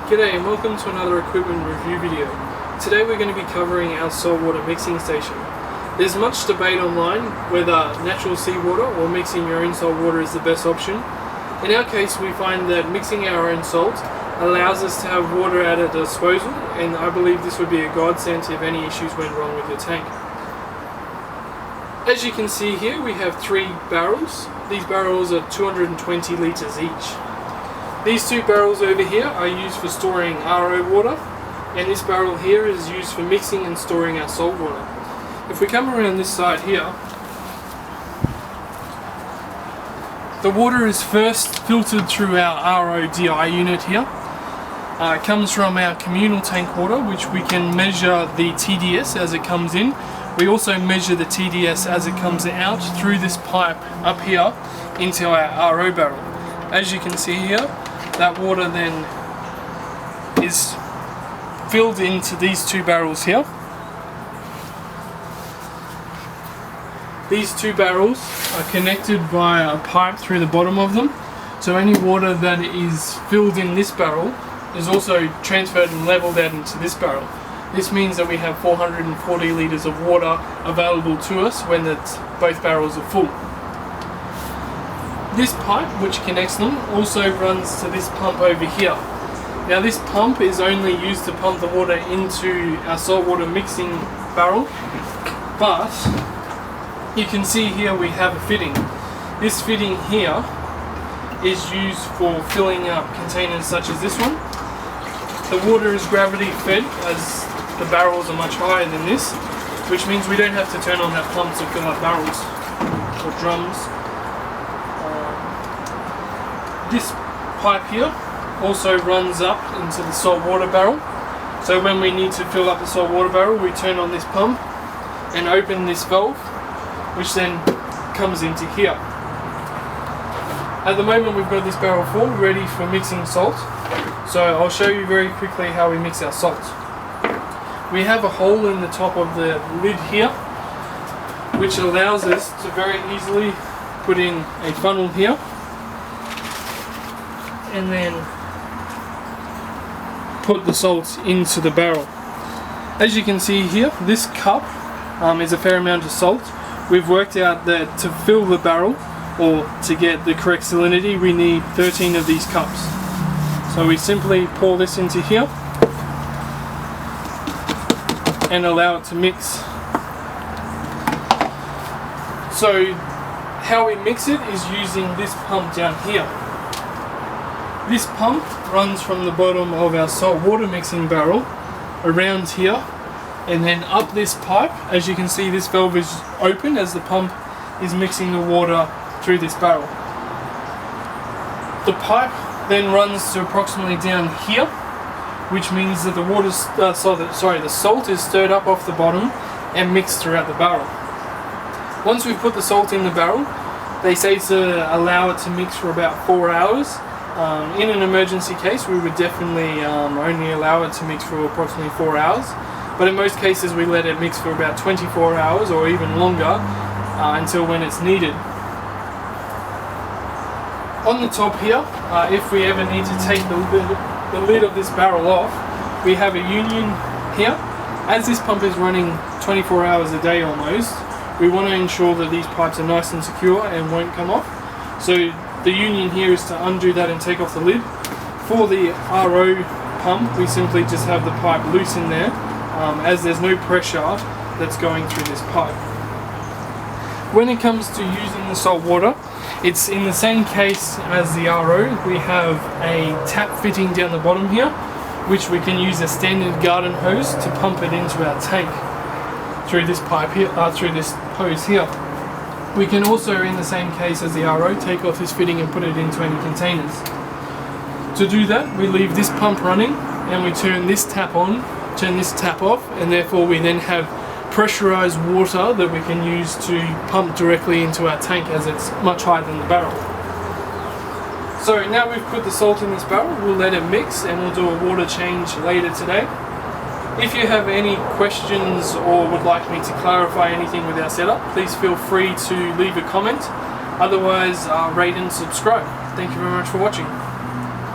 G'day and welcome to another equipment review video. Today we're going to be covering our saltwater mixing station. There's much debate online whether natural seawater or mixing your own salt water is the best option. In our case, we find that mixing our own salt allows us to have water at our disposal, and I believe this would be a godsend if any issues went wrong with your tank. As you can see here, we have 3 barrels. These barrels are 220 litres each. These 2 barrels over here are used for storing RO water, and this barrel here is used for mixing and storing our salt water. If we come around this side here, the water is first filtered through our RO DI unit here. It comes from our communal tank water, which we can measure the TDS as it comes in. We also measure the TDS as it comes out through this pipe up here into our RO barrel. As you can see here, that water then is filled into these 2 barrels here. These 2 barrels are connected via a pipe through the bottom of them, so any water that is filled in this barrel is also transferred and leveled out into this barrel. This means that we have 440 litres of water available to us when both barrels are full. This pipe, which connects them, also runs to this pump over here. Now this pump is only used to pump the water into our saltwater mixing barrel, but you can see here we have a fitting. This fitting here is used for filling up containers such as this one. The water is gravity fed as the barrels are much higher than this, which means we don't have to turn on that pump to fill up barrels or drums. This pipe here also runs up into the saltwater barrel, so when we need to fill up the saltwater barrel, we turn on this pump and open this valve, which then comes into here. At the moment we've got this barrel full, ready for mixing salt, so I'll show you very quickly how we mix our salt. We have a hole in the top of the lid here, which allows us to very easily put in a funnel here and then put the salt into the barrel. As you can see here, this cup is a fair amount of salt. We've worked out that to fill the barrel, or to get the correct salinity, we need 13 of these cups. So we simply pour this into here and allow it to mix. So how we mix it is using this pump down here. This pump runs from the bottom of our salt water mixing barrel around here and then up this pipe. As you can see, this valve is open as the pump is mixing the water through this barrel. The pipe then runs to approximately down here, which means that the salt is stirred up off the bottom and mixed throughout the barrel. Once we've put the salt in the barrel, they say to allow it to mix for about 4 hours. In an emergency case, we would definitely only allow it to mix for approximately 4 hours, but in most cases we let it mix for about 24 hours or even longer until when it's needed. On the top here, if we ever need to take the lid of this barrel off, we have a union here. As this pump is running 24 hours a day almost, we want to ensure that these pipes are nice and secure and won't come off. So the union here is to undo that and take off the lid. For the RO pump, we simply just have the pipe loose in there, as there's no pressure that's going through this pipe. When it comes to using the salt water, it's in the same case as the RO. We have a tap fitting down the bottom here, which we can use a standard garden hose to pump it into our tank through this pipe here, through this hose here. We can also, in the same case as the RO, take off this fitting and put it into any containers. To do that, we leave this pump running and we turn this tap on, turn this tap off, and therefore we then have pressurized water that we can use to pump directly into our tank, as it's much higher than the barrel. So now we've put the salt in this barrel, we'll let it mix and we'll do a water change later today. If you have any questions or would like me to clarify anything with our setup, please feel free to leave a comment. Otherwise, rate and subscribe. Thank you very much for watching.